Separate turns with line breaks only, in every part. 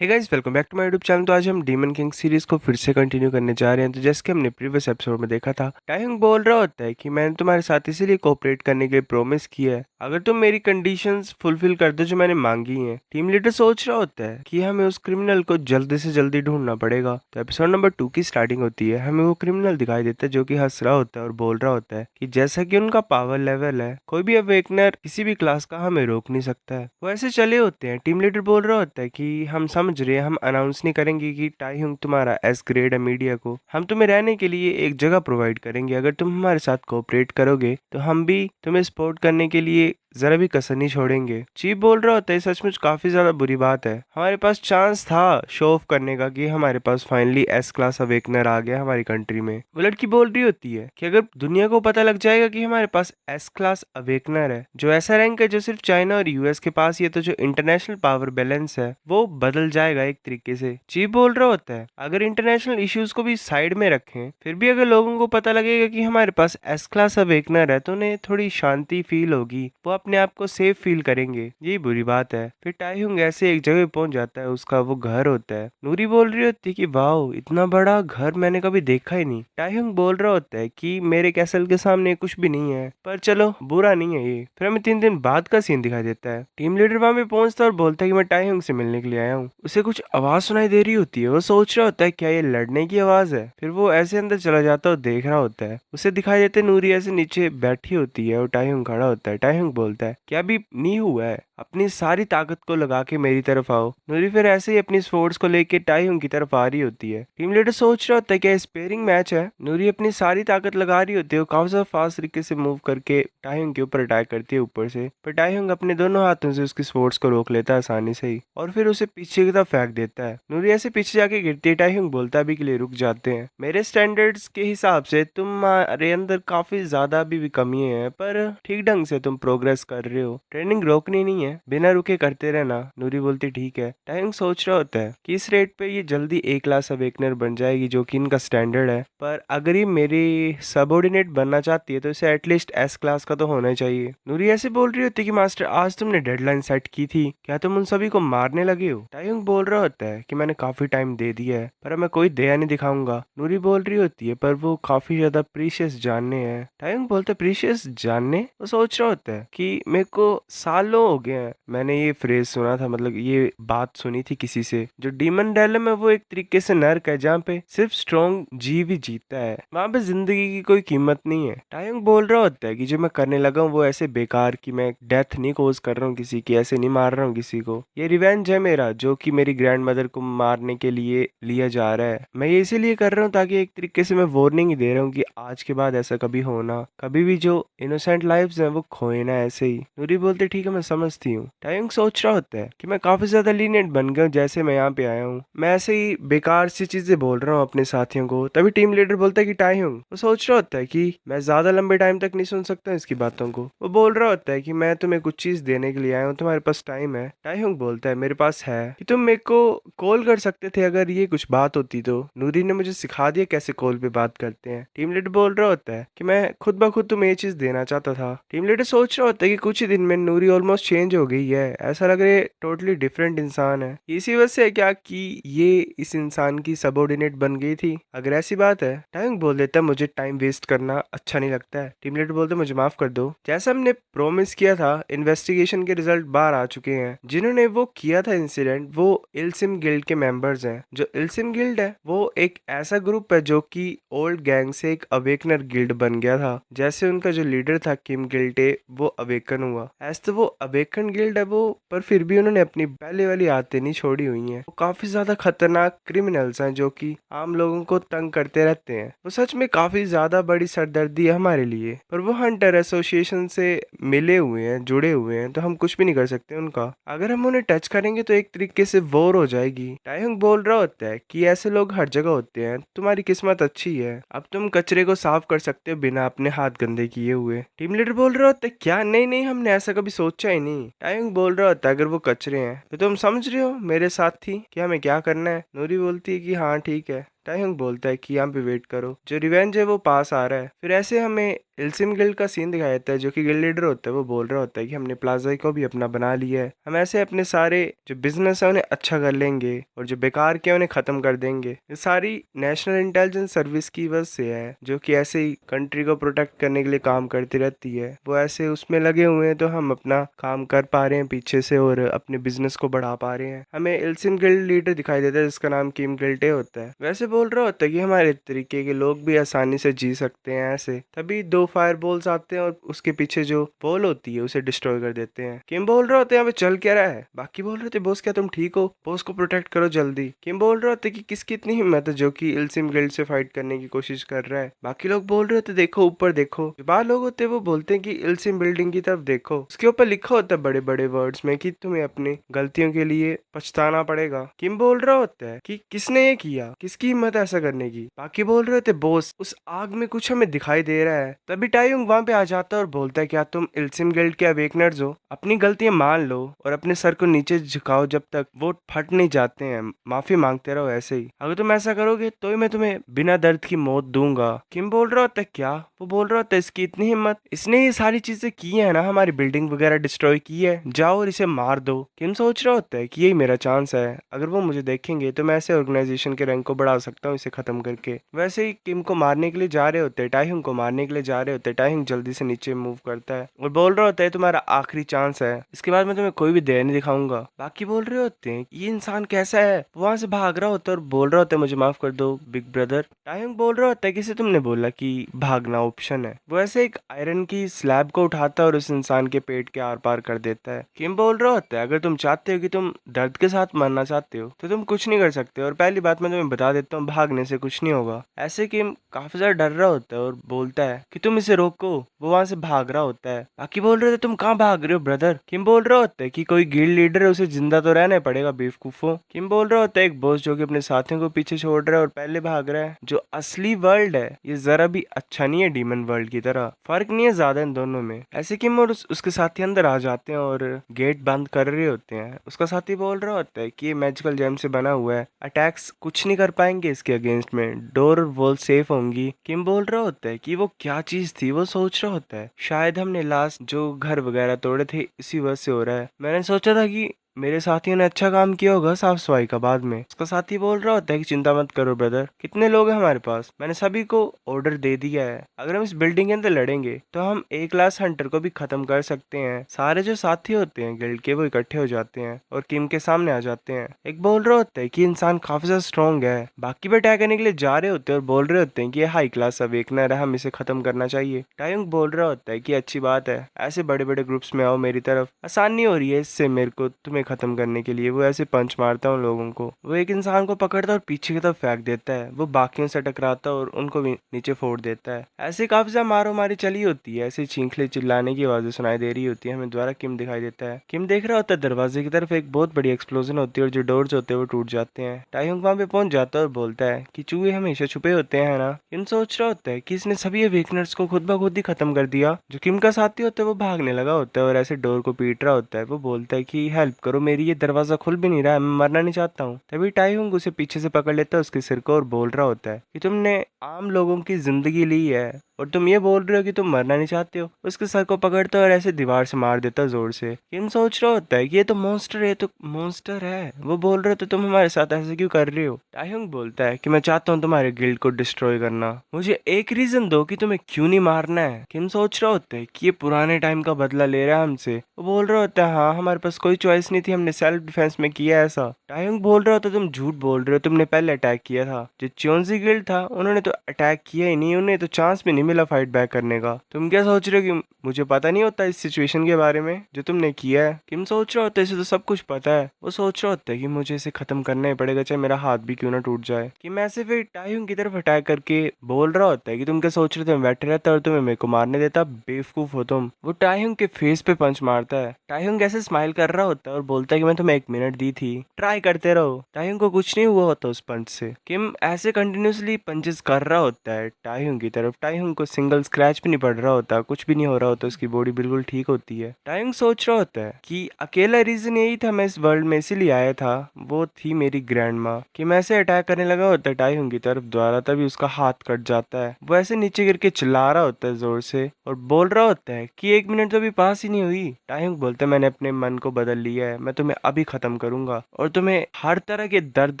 Hey guys, welcome back to my YouTube channel. तो आज हम डीमन किंग सीरीज को फिर से कंटिन्यू करने जा रहे हैं। तो जैसे कि हमने प्रीवियस एपिसोड में देखा था, टाइहंग बोल रहा होता है कि मैंने तुम्हारे साथ इसीलिए कोऑपरेट करने के लिए प्रॉमिस किया है अगर तुम मेरी कंडीशंस फुलफिल कर दो जो मैंने मांगी हैं। टीम लीडर सोच रहा होता है कि हमें उस क्रिमिनल को जल्दी से जल्दी ढूंढना पड़ेगा। तो एपिसोड नंबर 2 की स्टार्टिंग होती है। हमें वो क्रिमिनल दिखाई देता है जो कि हंस रहा होता है और बोल रहा होता है कि जैसा कि उनका पावर लेवल है, कोई भी अवेकनर किसी भी क्लास का हमें रोक नहीं सकता है। वो ऐसे चले होते हैं। टीम लीडर बोल रहा होता है कि हम समझ रहे हैं, हम अनाउंस नहीं करेंगे कि टाइहंग तुम्हारा एस ग्रेड है मीडिया को। हम तुम्हें रहने के लिए एक जगह प्रोवाइड करेंगे। अगर तुम हमारे साथ कोऑपरेट करोगे तो हम भी तुम्हें सपोर्ट करने के लिए जरा भी कसर नहीं छोड़ेंगे। चीफ बोल रहा होता है सचमुच काफी ज्यादा बुरी बात है। हमारे पास चांस था शो ऑफ करने का कि हमारे पास फाइनली एस क्लास अवेकनर आ गया हमारी कंट्री में। वो लड़की बोल रही होती है कि अगर दुनिया को पता लग जाएगा कि हमारे पास एस क्लास अवेकनर है, जो ऐसा रैंक है जो सिर्फ चाइना और यूएस के पास ही है, तो जो इंटरनेशनल पावर बैलेंस है वो बदल जाएगा एक तरीके से। चीफ बोल रहा होता है अगर इंटरनेशनल इश्यूज को भी साइड में रखें, फिर भी अगर लोगों को पता लगेगा कि हमारे पास एस क्लास अवेकनर है तो उन्हें थोड़ी शांति फील होगी, वो अपने आप को सेफ फील करेंगे। यही बुरी बात है। फिर टाइहंग ऐसे एक जगह पहुंच जाता है, उसका वो घर होता है। नूरी बोल रही होती है कि वाओ, इतना बड़ा घर मैंने कभी देखा ही नहीं। टाइहंग बोल रहा होता है कि मेरे कैसल के सामने कुछ भी नहीं है, पर चलो बुरा नहीं है ये। फिर हमें 3 दिन बाद का सीन दिखाई देता है। टीम लीडर वहां पे पहुंचता है और बोलता है कि मैं टाइहंग से मिलने के लिए आया हूँ। उसे कुछ आवाज सुनाई दे रही होती है। वो सोच रहा होता है क्या ये लड़ने की आवाज है। फिर वो ऐसे अंदर चला जाता है और देख रहा होता है। उसे दिखाई देते नूरी ऐसे नीचे बैठी होती है और टाइहंग खड़ा होता है। टाइहंग बोलता है क्या अभी नहीं हुआ है, अपनी सारी ताकत को लगा के मेरी तरफ आओ। नूरी फिर ऐसे ही अपनी स्पोर्ट्स को लेके टाइहंग की तरफ आ रही होती है। टीम लीडर सोच रहा होता है क्या स्पेयरिंग मैच है। नूरी अपनी सारी ताकत लगा रही होती है। वो काफी ज्यादा फास्ट तरीके से मूव करके टाइहंग के ऊपर अटैक करती है ऊपर से, पर टाइहंग अपने दोनों हाथों से उसकी स्पोर्ट्स को रोक लेता है आसानी से ही और फिर उसे पीछे की तरफ फेंक देता है। नूरी ऐसे पीछे जाके गिरती है। टाइहंग बोलता है अभी के लिए रुक जाते हैं, मेरे स्टैंडर्ड्स के हिसाब से तुम्हारे अंदर काफी ज्यादा अभी भी कमी है, पर ठीक ढंग से तुम प्रोग्रेस कर रहे हो। ट्रेनिंग रोकनी नहीं है, बिना रुके करते रहना। नूरी बोलती ठीक है। टाइहंग सोच रहा होता है कि इस रेट पे ये जल्दी ए क्लास अवेकनर बन जाएगी जो कि इनका स्टैंडर्ड है, पर अगर ये मेरी सबऑर्डिनेट बनना चाहती है तो इसे एटलीस्ट एस क्लास का तो होना चाहिए। नूरी ऐसे बोल रही होती है कि मास्टर आज तुमने डेडलाइन सेट की थी, क्या तुम उन सभी को मारने लगे हो। टाइहंग बोल रहा होता है कि मैंने काफी टाइम दे दिया है पर मैं कोई दया नहीं दिखाऊंगा। नूरी बोल रही होती है पर वो काफी ज्यादा प्रीशियस जानने हैं। टाइहंग बोलता है प्रीशियस जानने। वो सोच रहा होता है कि मेरे को सालों हो गए हैं मैंने ये फ्रेज सुना था, मतलब ये बात सुनी थी किसी से। जो डीमन डैलम है वो एक तरीके से नर्क है जहाँ पे सिर्फ स्ट्रॉन्ग जीव ही जीतता है, वहां पे जिंदगी की कोई कीमत नहीं है। टाइहंग बोल रहा होता है कि जो मैं करने लगा हूँ वो ऐसे बेकार की मैं डेथ नहीं कोज कर रहा हूँ किसी की, ऐसे नहीं मार रहा हूँ किसी को। ये रिवेंज है मेरा जो कि मेरी ग्रैंड मदर को मारने के लिए लिया जा रहा है। मैं ये इसीलिए कर रहा हूँ ताकि एक तरीके से मैं वार्निंग ही दे रहा हूँ कि आज के बाद ऐसा कभी होना, कभी भी जो इनोसेंट लाइव्स हैं वो खोए ना ऐसे ही। नूरी बोलते ठीक है मैं समझती हूँ। टाइहंग सोच रहा होता है कि मैं काफी ज्यादा लीनियंट बन गया हूँ जैसे मैं यहाँ पे आया हूँ, मैं ऐसे ही बेकार सी चीजें बोल रहा हूँ अपने साथियों को। तभी टीम लीडर बोलता है कि टाइहंग, वो सोच रहा होता है कि मैं ज्यादा लंबे टाइम तक नहीं सुन सकता इसकी बातों को। वो बोल रहा होता है कि मैं तुम्हें कुछ चीज देने के लिए आया हूँ, तुम्हारे पास टाइम है। टाइहंग बोलता है मेरे पास है, कि तुम मेरे को कॉल कर सकते थे अगर ये कुछ बात होती तो। नूरी ने मुझे सिखा दिया कैसे कॉल पे बात करते हैं। टीम लीडर बोल रहा होता है कि मैं खुद ब खुद तुम्हें ये चीज देना चाहता था। टीम लीडर सोच रहा होता है कि कुछ ही दिन में नूरी ऑलमोस्ट चेंज हो गई है, ऐसा लग रहा है टोटली डिफरेंट इंसान है। इसी वजह से है क्या कि ये इस इंसान की सबऑर्डिनेट बन गई थी। अगर ऐसी बात है, टाइम बोल देता है मुझे टाइम वेस्ट करना अच्छा नहीं लगता है। टीम लीडर बोलते मुझे माफ कर दो, जैसा हमने प्रॉमिस किया था इन्वेस्टिगेशन के रिजल्ट बाहर आ चुके हैं। जिन्होंने वो किया था इंसिडेंट वो इल्सिम गिल्ड के मेंबर्स हैं। जो इल्सिम गिल्ड है वो एक ऐसा ग्रुप है जो कि ओल्ड गैंग से एक अवेकनर गिल्ड बन गया था। जैसे उनका जो लीडर था किम गिल्टे वो अवेकन हुआ, ऐसे तो वो अवेकन गिल्ड है वो, पर फिर भी उन्होंने अपनी पहले वाली आदतें नहीं छोड़ी हुई हैं। वो काफी ज्यादा खतरनाक क्रिमिनल्स हैं जो कि आम लोगों को तंग करते रहते हैं। वो सच में काफी ज्यादा बड़ी सरदर्दी है हमारे लिए, पर वो हंटर एसोसिएशन से मिले हुए हैं, जुड़े हुए हैं, तो हम कुछ भी नहीं कर सकते उनका। अगर हम उन्हें टच करेंगे तो एक तरीके से वॉर हो जाएगी। टाइहंग बोल रहा होता है कि ऐसे लोग हर जगह होते हैं, तुम्हारी किस्मत अच्छी है, अब तुम कचरे को साफ कर सकते हो बिना अपने हाथ गंदे किए हुए। टीम लीडर बोल रहा होता है क्या, नहीं नहीं हमने ऐसा कभी सोचा ही नहीं। टाइहंग बोल रहा होता है अगर वो कचरे हैं तो तुम समझ रहे हो मेरे साथ थी कि हमें क्या करना है। नूरी बोलती है कि हाँ ठीक है। टाइहंग बोलता है कि यहाँ पे वेट करो, जो रिवेंज है वो पास आ रहा है। फिर ऐसे हमें इल्सिम गिल्ड का सीन दिखाया जाता है, जो कि गिल्ड लीडर होता है वो बोल रहा होता है कि हमने प्लाजा को भी अपना बना लिया है, हम ऐसे अपने सारे जो बिजनेस है उन्हें अच्छा कर लेंगे और जो बेकार के उन्हें खत्म कर देंगे। ये सारी नेशनल इंटेलिजेंस सर्विस की वजह से है, जो कि ऐसे ही कंट्री को प्रोटेक्ट करने के लिए काम करती रहती है। वो ऐसे उसमें लगे हुए हैं तो हम अपना काम कर पा रहे हैं पीछे से और अपने बिजनेस को बढ़ा पा रहे हैं। हमें इल्सिम गिल्ड लीडर दिखाई देता है जिसका नाम किम गिल्टे होता है। वैसे बोल रहा होता है कि हमारे तरीके के लोग भी आसानी से जी सकते हैं ऐसे। तभी 2 फायर बॉल्स आते हैं और उसके पीछे जो बॉल होती है उसे डिस्ट्रॉय कर देते हैं। किम बोल रहा होता है यहाँ पे चल क्या रहा है। बाकी बोल रहे थे बॉस क्या तुम ठीक हो, बॉस को प्रोटेक्ट करो जल्दी। किम बोल रहे होते कि किसकी इतनी हिम्मत है जो कि इल्सिम गिल्ड से फाइट करने की कोशिश कर रहा है। बाकी लोग बोल रहे होते देखो ऊपर देखो। जो बाहर लोग होते हैं वो बोलते हैं कि इल्सिम बिल्डिंग की तरफ देखो। उसके ऊपर लिखा होता है बड़े बड़े वर्ड्स में कि तुम्हें अपनी गलतियों के लिए पछताना पड़ेगा। किम बोल रहा होता है कि किसने ये किया, किसकी हिम्मत है ऐसा करने की। बाकी बोल रहे थे बॉस उस आग में कुछ हमें दिखाई दे रहा है। तभी टाइयुंग वहां पे आ जाता है और बोलता है क्या तुम इल्सिम गिल्ड के अवेकनर्स हो, अपनी गलतियां मान लो और अपने सर को नीचे झुकाओ जब तक वो फट नहीं जाते हैं। माफी मांगते रहो ऐसे ही, अगर तुम ऐसा करोगे तो ही मैं तुम्हें बिना दर्द की मौत दूंगा। किम बोल रहा होता है क्या, वो बोल रहा होता है इसकी इतनी हिम्मत, इसने ये सारी चीजें की है ना, हमारी बिल्डिंग वगैरह डिस्ट्रॉय की है, जाओ और इसे मार दो। किम सोच रहा होता है कि यही मेरा चांस है, अगर वो मुझे देखेंगे तो मैं ऐसे ऑर्गेनाइजेशन के रैंक को बढ़ा सकता हूँ इसे खत्म करके। वैसे ही किम को मारने के लिए जा रहे होते हैं, टाइहुंग को मारने के लिए जा रहे होते हैं। टाइहुंग जल्दी से नीचे मूव करता है और बोल रहा होता है तुम्हारा आखिरी चांस है, इसके बाद मैं तुम्हें कोई भी दया नहीं दिखाऊंगा। बाकी बोल रहे होते हैं ये इंसान कैसा है, वो वहां से भाग रहा होता है और बोल रहा होता है मुझे माफ कर दो बिग ब्रदर। टाइहुंग बोल रहा होता है किसे तुमने बोला कि भागना ऑप्शन है। वो ऐसे एक आयरन की स्लैब को उठाता है और उस इंसान के पेट के आर पार कर देता है। किम बोल रहा होता है अगर तुम चाहते हो कि तुम दर्द के साथ मरना चाहते हो तो तुम कुछ नहीं कर सकते, और पहली बात मैं तुम्हें बता देता हूँ भागने से कुछ नहीं होगा। ऐसे किम काफी ज्यादा डर रहा होता है और बोलता है कि तुम इसे रोको। वो वहां से भाग रहा होता है। बाकी बोल रहे थे तुम कहाँ भाग रहे हो ब्रदर। किम बोल रहा होता है कि कोई गिल्ड लीडर है उसे जिंदा तो रहना पड़ेगा बेवकूफो। किम बोल रहा होता है एक बॉस जो कि अपने साथियों को पीछे छोड़ रहा है और पहले भाग रहा है। जो असली वर्ल्ड है ये जरा भी अच्छा नहीं है डीमन वर्ल्ड की तरह, फर्क नहीं है ज्यादा इन दोनों में। ऐसे किम और उसके साथी अंदर आ जाते हैं और गेट बंद कर रहे होते हैं। उसका साथी बोल रहा होता है कि ये मैजिकल जेम से बना हुआ है, अटैक्स कुछ नहीं कर पाएंगे इसके अगेंस्ट में, डोर और वॉल सेफ होंगी। किम बोल रहा होता है कि वो क्या चीज थी। वो सोच रहा होता है शायद हमने लास्ट जो घर वगैरह तोड़े थे इसी वजह से हो रहा है, मैंने सोचा था कि मेरे साथियों ने अच्छा काम किया होगा साफ सफाई का बाद में। उसका साथी बोल रहा होता है कि चिंता मत करो ब्रदर, कितने लोग हैं हमारे पास, मैंने सभी को ऑर्डर दे दिया है। अगर हम इस बिल्डिंग के अंदर लड़ेंगे तो हम एक लास्ट हंटर को भी खत्म कर सकते हैं। सारे जो साथी होते हैं गिल्ड के वो इकट्ठे हो जाते हैं और किम के सामने आ जाते हैं। एक बोल रहा होता है कि इंसान काफी ज्यादा स्ट्रॉन्ग है। बाकी भी अटैक करने के लिए जा रहे होते हैं और बोल रहे होते हैं कि ये हाई क्लास अवेकनर है, हम इसे खत्म करना चाहिए। टायुंग बोल रहा होता है कि अच्छी बात है, ऐसे बड़े बड़े ग्रुप्स में आओ मेरी तरफ, आसान नहीं हो रही है इससे मेरे को तुम्हें खत्म करने के लिए। वो ऐसे पंच मारता है उन लोगों को, वो एक इंसान को पकड़ता है और पीछे की तरफ फेंक देता है। वो बाकियों से टकराता है और उनको भी नीचे फोड़ देता है। ऐसे काफी ज्यादा मारो मारी चली होती है, ऐसे चींखले चिल्लाने की आवाजें सुनाई दे रही होती है। हमें द्वारा किम दिखाई देता है। किम देख रहा होता है दरवाजे की तरफ एक बहुत बड़ी एक्सप्लोजन होती है और जो डोर्स होते हैं वो टूट जाते हैं। टाइहुंग वहां पे पहुंच जाता है और बोलता है कि चूहे हमेशा छुपे होते हैं ना। किम सोच रहा होता है कि इसने सभी अवेकनर्स को खुद ब खुद ही खत्म कर दिया। जो किम का साथी होता है वो भागने लगा होता है और ऐसे डोर को पीट रहा होता है। वो बोलता है कि हेल्प करो, मेरी ये दरवाजा खुल भी नहीं रहा है, मैं मरना नहीं चाहता हूँ। तभी टाइहुंग उसे पीछे से पकड़ लेता है उसके सिर को और बोल रहा होता है कि तुमने आम लोगों की जिंदगी ली है और तुम ये बोल रहे हो कि तुम मरना नहीं चाहते हो। उसके सर को पकड़ता है और ऐसे दीवार से मार देता है जोर से। किम सोच रहा होता है कि ये तो मॉन्स्टर है, तो मॉन्स्टर है। वो बोल रहे हो तो तुम हमारे साथ ऐसे क्यों कर रहे हो। टाइहुंग बोलता है कि मैं चाहता हूँ तुम्हारे गिल्ड को डिस्ट्रॉय करना, मुझे एक रीजन दो कि तुम्हें क्यों नहीं मारना है। किम सोच रहा होता है कि ये पुराने टाइम का बदला ले रहा है हमसे। वो बोल रहा होता है हाँ हमारे पास कोई चॉइस नहीं थी, हमने सेल्फ डिफेंस में किया ऐसा। टाइहुंग बोल रहा होता तुम झूठ बोल रहे हो, तुमने पहले अटैक किया था। जो च्योंजी गिल्ड था उन्होंने तो अटैक किया ही नहीं, उन्हें तो चांस भी नहीं मिला फाइट बैक करने का। तुम क्या सोच रहे हो कि मुझे पता नहीं होता इस सिचुएशन के बारे में जो तुमने किया है। किम सोच रहा होता है इसे तो सब कुछ पता है। वो सोच रहा होता है कि मुझे इसे खत्म करना ही पड़ेगा चाहे मेरा हाथ भी क्यों ना टूट जाए। कि मैं ऐसे फिर टाइहुंग की तरफ अटैक करके बोल रहा होता है कि तुम क्या सोच रहे थे मैं बैठे रहता और तुम्हें मेरे को मारने देता, बेवकूफ हो तुम। वो टाइहुंग के फेस पे पंच मारता है। टाइहुंग ऐसे स्माइल कर रहा होता है और बोलता है कि मैं तुम्हें 1 मिनट दी थी, ट्राई करते रहो। टाइहुंग को कुछ नहीं हुआ होता उस पंच से। किम ऐसे कंटिन्यूसली पंचेस कर रहा होता है टाइहुंग की तरफ। टाइहुंग को सिंगल स्क्रैच भी नहीं पड़ रहा होता, कुछ भी नहीं हो रहा होता, उसकी बॉडी बिल्कुल ठीक होती है। टाइंग सोच रहा होता है कि अकेला रीजन यही था मैं इस वर्ल्ड में इसीलिए आया था, वो थी मेरी ग्रैंड माँ। कि मैं ऐसे अटैक करने लगा होता है टाइहुंग की तरफ द्वारा, तभी उसका हाथ कट जाता है। वो ऐसे नीचे गिर के चिल्ला रहा होता है जोर से और बोल रहा होता है कि 1 मिनट तो अभी पास ही नहीं हुई। टाइहुंग बोलता है मैंने अपने मन को बदल लिया है, मैं तुम्हें अभी खत्म करूंगा और तुम्हें हर तरह के दर्द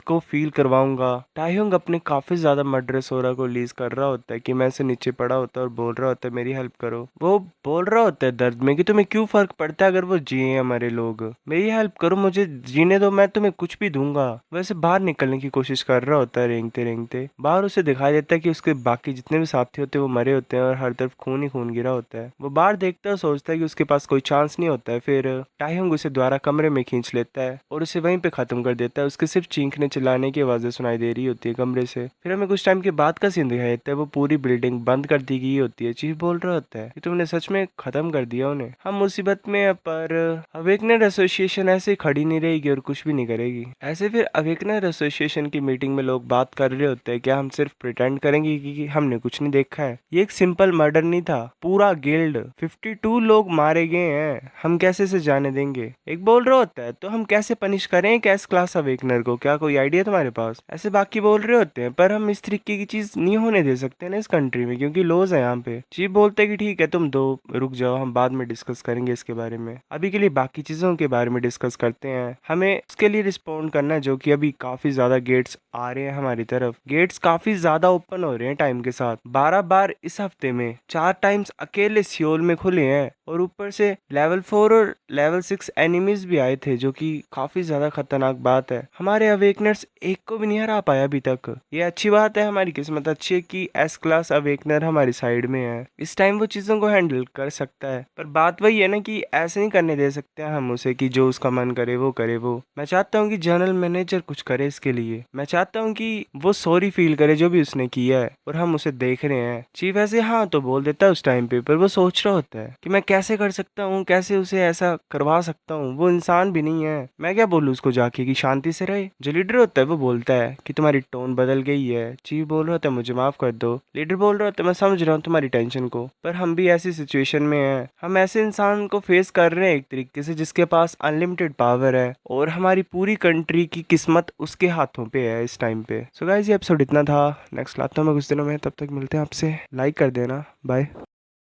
को फील करवाऊंगा। टाइहुंग अपने काफी ज्यादा मर्डरस ऑरा को रिलीज कर रहा होता है कि मैं ऐसे नीचे पड़ा होता है और बोल रहा होता है मेरी हेल्प करो। वो बोल रहा होता है दर्द में कि तुम्हें क्यों फर्क पड़ता है अगर वो जिए हमारे लोग, मेरी हेल्प करो, मुझे जीने दो, मैं तुम्हें कुछ भी दूंगा। वैसे बाहर निकलने की कोशिश कर रहा होता है रेंगते रेंगते। बाहर उसे दिखाई देता है कि उसके बाकी जितने भी साथी होते हैं वो मरे होते हैं और हर तरफ खून ही खून गिरा होता है। वो बाहर देखता है और सोचता है कि उसके पास कोई चांस नहीं होता है। फिर टाइहुंग उसे द्वारा कमरे में खींच लेता है और उसे वहीं पे खत्म कर देता है। उसके सिर्फ चीखने चिल्लाने की आवाजें सुनाई दे रही होती है कमरे से। फिर हमें कुछ टाइम के बाद का सीन दिखाई देता है, वो पूरी बिल्डिंग बंद कर दी गई होती है। चीफ बोल रहा होता है कि तुमने सच में खत्म कर दिया उन्हें, हम मुसीबत में हैं, पर अवेकनर एसोसिएशन ऐसे खड़ी नहीं रहेगी और कुछ भी नहीं करेगी। ऐसे फिर अवेकनर एसोसिएशन की मीटिंग में लोग बात कर रहे होते हैं क्या हम सिर्फ प्रिटेंड करेंगे कि हमने कुछ नहीं देखा है। ये एक सिंपल मर्डर नहीं था, पूरा गिल्ड 52 लोग मारे गए हैं, हम कैसे से जाने देंगे। एक बोल रहा होता है तो हम कैसे पनिश करें एक एस क्लास अवेकनर को, क्या कोई आइडिया तुम्हारे पास। ऐसे बाकी बोल रहे होते हैं पर हम इस तरीके की चीज नहीं होने दे सकते ना इस कंट्री में, क्योंकि लॉज है यहाँ पे। चीफ बोलते हैं कि ठीक है तुम दो रुक जाओ, हम बाद में डिस्कस करेंगे इसके बारे में, अभी के लिए बाकी चीजों के बारे में डिस्कस करते हैं। हमें उसके लिए रिस्पॉन्ड करना है जो कि अभी काफी ज्यादा गेट्स आ रहे हैं हमारी तरफ। गेट्स काफी ज्यादा ओपन हो रहे हैं टाइम के साथ, 12 बार इस हफ्ते में 4 टाइम्स अकेले सियोल में खुले हैं और ऊपर से लेवल 4 और लेवल 6 एनिमीज भी आए थे जो कि काफी ज्यादा खतरनाक बात है। हमारे अवेकनर्स एक को भी नहीं हरा पाया अभी तक, ये अच्छी बात है, हमारी किस्मत अच्छी है कि एस क्लास अवेकनर हमारी साइड में है। इस टाइम वो चीजों को हैंडल कर सकता है, पर बात वही है ना कि ऐसे नहीं करने दे सकते हैं हम उसे कि जो उसका मन करे वो करे। वो मैं चाहता हूँ कि जनरल मैनेजर कुछ करे इसके लिए, मैं चाहता हूँ कि वो सॉरी फील करे जो भी उसने किया है और हम उसे देख रहे हैं। चीफ ऐसे हाँ तो बोल देता है उस टाइम पे, पर वो सोच रहा होता है कि मैं कैसे कर सकता हूँ, कैसे उसे ऐसा करवा सकता हूँ, वो इंसान भी नहीं है, मैं क्या बोलूँ उसको जाके कि शांति से रहे। जो लीडर होता है वो बोलता है कि तुम्हारी टोन बदल गई है। चीफ बोल रहा होता है मुझे माफ कर दो। लीडर बोल रहा होता है मैं समझ रहा हूँ तुम्हारी टेंशन को, पर हम भी ऐसी सिचुएशन में हैं, हम ऐसे इंसान को फेस कर रहे हैं एक तरीके से जिसके पास अनलिमिटेड पावर है और हमारी पूरी कंट्री की किस्मत उसके हाथों पे है इस टाइम पे। सो गाइस ये एपिसोड इतना था, नेक्स्ट लाता हूँ मैं कुछ दिनों में, तब तक मिलते हैं आपसे, लाइक कर देना, बाय।